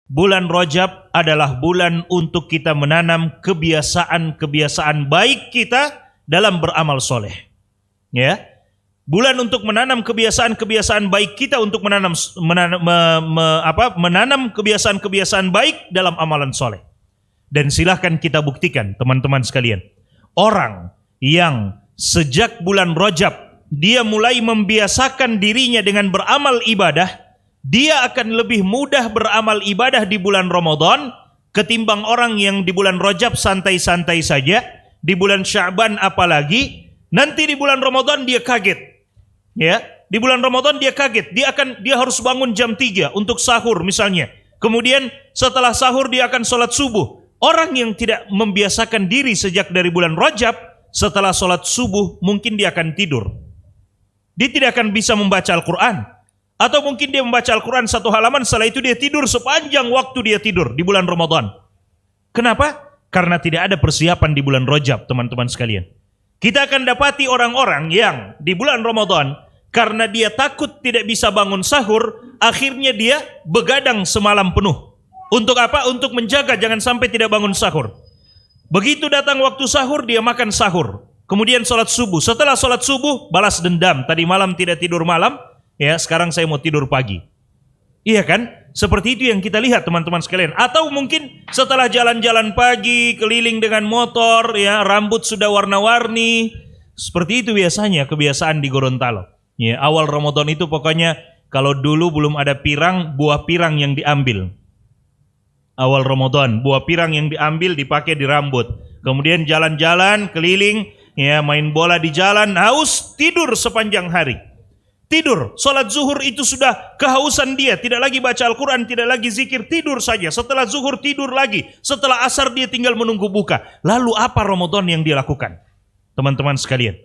bulan Rajab adalah bulan untuk kita menanam kebiasaan-kebiasaan baik kita dalam beramal soleh. Ya, bulan untuk menanam kebiasaan-kebiasaan baik kita untuk menanam kebiasaan-kebiasaan baik dalam amalan soleh. Dan silahkan kita buktikan teman-teman sekalian, orang yang sejak bulan Rajab dia mulai membiasakan dirinya dengan beramal ibadah, dia akan lebih mudah beramal ibadah di bulan Ramadan ketimbang orang yang di bulan Rajab santai-santai saja, di bulan Sya'ban apalagi, nanti di bulan Ramadan dia kaget. Ya, di bulan Ramadan dia kaget, dia harus bangun jam 3 untuk sahur misalnya. Kemudian setelah sahur dia akan sholat subuh. Orang yang tidak membiasakan diri sejak dari bulan Rajab, setelah sholat subuh mungkin dia akan tidur. Dia tidak akan bisa membaca Al-Quran. Atau mungkin dia membaca Al-Quran 1 halaman, setelah itu dia tidur sepanjang waktu dia tidur di bulan Ramadan. Kenapa? Karena tidak ada persiapan di bulan Rajab, teman-teman sekalian. Kita akan dapati orang-orang yang di bulan Ramadan, karena dia takut tidak bisa bangun sahur, akhirnya dia begadang semalam penuh. Untuk apa? Untuk menjaga jangan sampai tidak bangun sahur. Begitu datang waktu sahur, dia makan sahur. Kemudian sholat subuh. Setelah sholat subuh, balas dendam. Tadi malam tidak tidur malam, ya sekarang saya mau tidur pagi. Iya kan? Seperti itu yang kita lihat teman-teman sekalian. Atau mungkin setelah jalan-jalan pagi, keliling dengan motor, ya rambut sudah warna-warni. Seperti itu biasanya kebiasaan di Gorontalo. Ya, awal Ramadan itu pokoknya kalau dulu belum ada pirang, buah pirang yang diambil. Awal Ramadan, buah pirang yang diambil dipakai di rambut. Kemudian jalan-jalan, keliling, ya main bola di jalan, haus, tidur sepanjang hari. Tidur, sholat zuhur itu sudah kehausan dia, tidak lagi baca Al-Quran, tidak lagi zikir, tidur saja. Setelah zuhur tidur lagi, setelah asar dia tinggal menunggu buka. Lalu apa Ramadan yang dia lakukan? Teman-teman sekalian,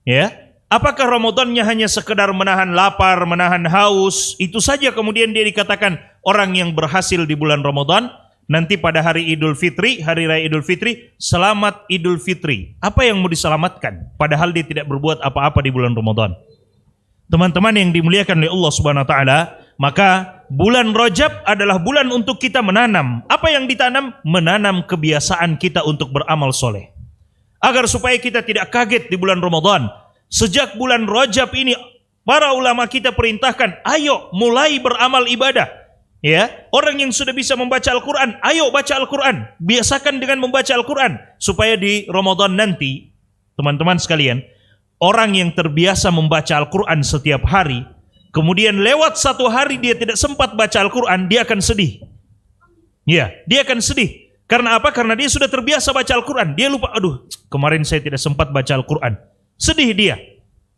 ya, apakah Ramadannya hanya sekedar menahan lapar, menahan haus, itu saja kemudian dia dikatakan orang yang berhasil di bulan Ramadan? Nanti pada hari Idul Fitri, hari raya Idul Fitri, selamat Idul Fitri. Apa yang mau diselamatkan? Padahal dia tidak berbuat apa-apa di bulan Ramadan. Teman-teman yang dimuliakan oleh Allah Subhanahu wa taala, maka bulan Rajab adalah bulan untuk kita menanam. Apa yang ditanam? Menanam kebiasaan kita untuk beramal soleh. Agar supaya kita tidak kaget di bulan Ramadan. Sejak bulan Rajab ini, para ulama kita perintahkan, ayo mulai beramal ibadah. Ya, orang yang sudah bisa membaca Al-Quran, ayo baca Al-Quran. Biasakan dengan membaca Al-Quran. Supaya di Ramadan nanti, teman-teman sekalian, orang yang terbiasa membaca Al-Quran setiap hari, kemudian lewat 1 hari dia tidak sempat baca Al-Quran, dia akan sedih. Ya, dia akan sedih. Karena apa? Karena dia sudah terbiasa baca Al-Quran. Dia lupa, aduh, kemarin saya tidak sempat baca Al-Quran. Sedih dia.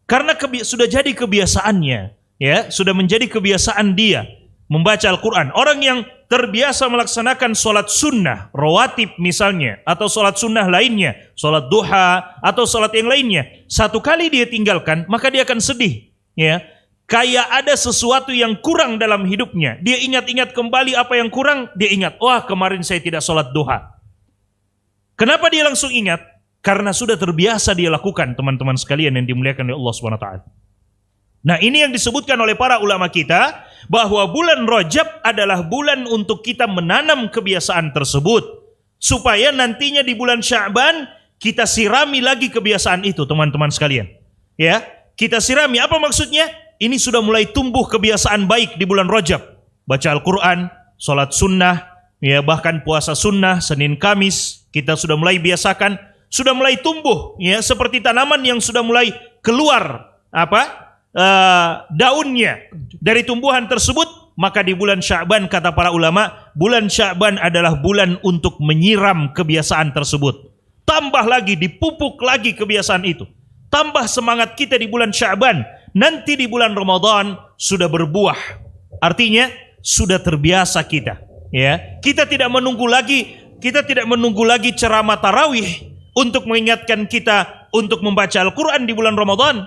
Karena sudah jadi kebiasaannya. Ya, sudah menjadi kebiasaan dia membaca Al-Quran. Orang yang terbiasa melaksanakan sholat sunnah, rawatib misalnya, atau sholat sunnah lainnya, sholat duha, atau sholat yang lainnya, 1 kali dia tinggalkan, maka dia akan sedih. Ya, kayak ada sesuatu yang kurang dalam hidupnya. Dia ingat-ingat kembali apa yang kurang, dia ingat, wah kemarin saya tidak sholat duha. Kenapa dia langsung ingat? Karena sudah terbiasa dia lakukan, teman-teman sekalian yang dimuliakan oleh Allah SWT. Nah, ini yang disebutkan oleh para ulama kita, bahwa bulan Rajab adalah bulan untuk kita menanam kebiasaan tersebut, supaya nantinya di bulan Sya'ban kita sirami lagi kebiasaan itu, teman-teman sekalian. Ya, kita sirami. Apa maksudnya? Ini sudah mulai tumbuh kebiasaan baik di bulan Rajab. Baca Al-Quran, sholat sunnah, ya bahkan puasa sunnah Senin Kamis kita sudah mulai biasakan, sudah mulai tumbuh, ya seperti tanaman yang sudah mulai keluar daunnya dari tumbuhan tersebut. Maka di bulan Sya'ban, kata para ulama, bulan Sya'ban adalah bulan untuk menyiram kebiasaan tersebut. Tambah lagi, dipupuk lagi kebiasaan itu. Tambah semangat kita di bulan Sya'ban. Nanti di bulan Ramadan sudah berbuah. Artinya sudah terbiasa kita. Ya, kita tidak menunggu lagi ceramah tarawih untuk mengingatkan kita untuk membaca Al-Quran di bulan Ramadan.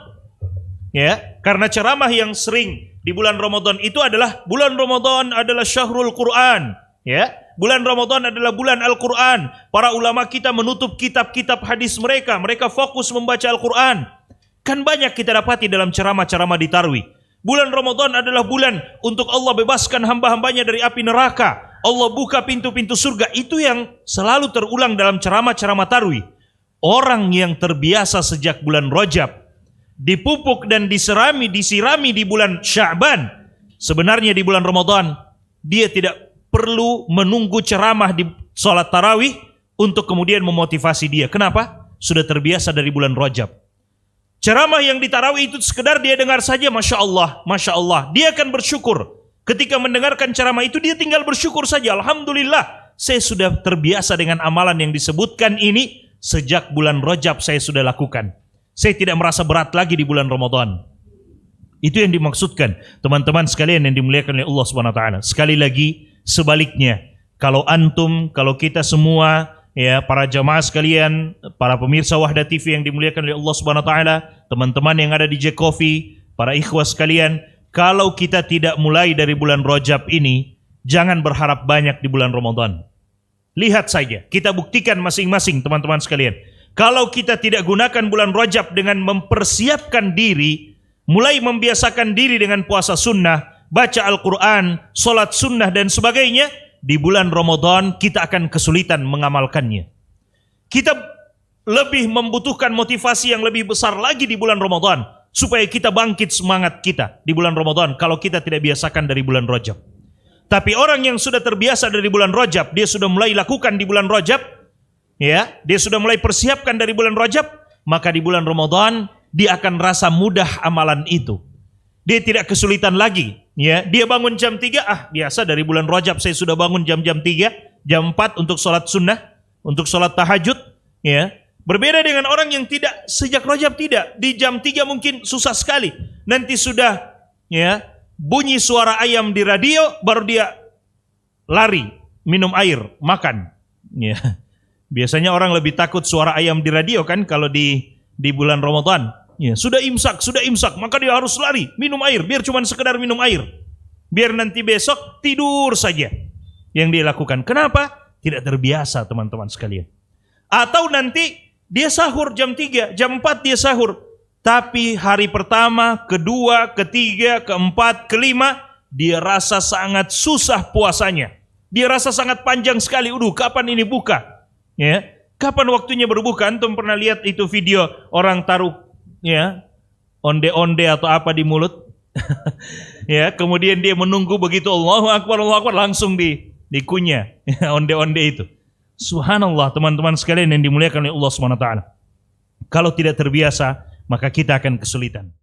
Ya, karena ceramah yang sering di bulan Ramadan itu adalah bulan Ramadan adalah syahrul Quran. Ya, bulan Ramadan adalah bulan Al-Quran. Para ulama kita menutup kitab-kitab hadis mereka fokus membaca Al-Quran. Kan banyak kita dapati dalam ceramah-ceramah di Tarwih. Bulan Ramadan adalah bulan untuk Allah bebaskan hamba-hambanya dari api neraka. Allah buka pintu-pintu surga. Itu yang selalu terulang dalam ceramah-ceramah tarawih. Orang yang terbiasa sejak bulan Rajab dipupuk dan disirami di bulan Sya'ban, sebenarnya di bulan Ramadan dia tidak perlu menunggu ceramah di sholat tarawih untuk kemudian memotivasi dia. Kenapa? Sudah terbiasa dari bulan Rajab. Ceramah yang di tarawih itu sekedar dia dengar saja, Masya Allah, Masya Allah. Dia akan bersyukur. Ketika mendengarkan ceramah itu dia tinggal bersyukur saja. Alhamdulillah, saya sudah terbiasa dengan amalan yang disebutkan ini. Sejak bulan Rajab saya sudah lakukan. Saya tidak merasa berat lagi di bulan Ramadan. Itu yang dimaksudkan teman-teman sekalian yang dimuliakan oleh Allah Subhanahu wa taala. Sekali lagi sebaliknya, kalau antum, kalau kita semua, ya para jamaah sekalian, para pemirsa Wahda TV yang dimuliakan oleh Allah Subhanahu wa taala, teman-teman yang ada di Jack Coffee, para ikhwah sekalian, kalau kita tidak mulai dari bulan Rajab ini, jangan berharap banyak di bulan Ramadan. Lihat saja, kita buktikan masing-masing teman-teman sekalian. Kalau kita tidak gunakan bulan Rajab dengan mempersiapkan diri, mulai membiasakan diri dengan puasa sunnah, baca Al-Quran, sholat sunnah dan sebagainya, di bulan Ramadan kita akan kesulitan mengamalkannya. Kita lebih membutuhkan motivasi yang lebih besar lagi di bulan Ramadan, supaya kita bangkit semangat kita di bulan Ramadan kalau kita tidak biasakan dari bulan Rajab. Tapi orang yang sudah terbiasa dari bulan Rajab, dia sudah mulai lakukan di bulan Rajab, ya, dia sudah mulai persiapkan dari bulan Rajab, maka di bulan Ramadan dia akan rasa mudah amalan itu. Dia tidak kesulitan lagi, ya. Dia bangun jam 3, biasa dari bulan Rajab saya sudah bangun jam 3, jam 4 untuk sholat sunnah, untuk sholat tahajud, ya. Berbeda dengan orang yang tidak sejak Rajab tidak, di jam 3 mungkin susah sekali. Nanti sudah, ya, bunyi suara ayam di radio, baru dia lari, minum air, makan. Ya. Biasanya orang lebih takut suara ayam di radio kan kalau di bulan Ramadan. Ya, sudah imsak, maka dia harus lari, minum air, biar cuma sekedar minum air. Biar nanti besok tidur saja yang dia lakukan. Kenapa? Tidak terbiasa teman-teman sekalian. Atau nanti dia sahur jam 3, jam 4 dia sahur. Tapi hari pertama, kedua, ketiga, keempat, kelima, dia rasa sangat susah puasanya. Dia rasa sangat panjang sekali. Kapan ini buka? Ya, kapan waktunya berbuka? Antum pernah lihat itu video orang taruh, ya, onde-onde atau apa di mulut? Ya, kemudian dia menunggu begitu Allahu Akbar, langsung dikunyah onde-onde itu. Subhanallah teman-teman sekalian yang dimuliakan oleh Allah Subhanahu wa taala. Kalau tidak terbiasa, maka kita akan kesulitan.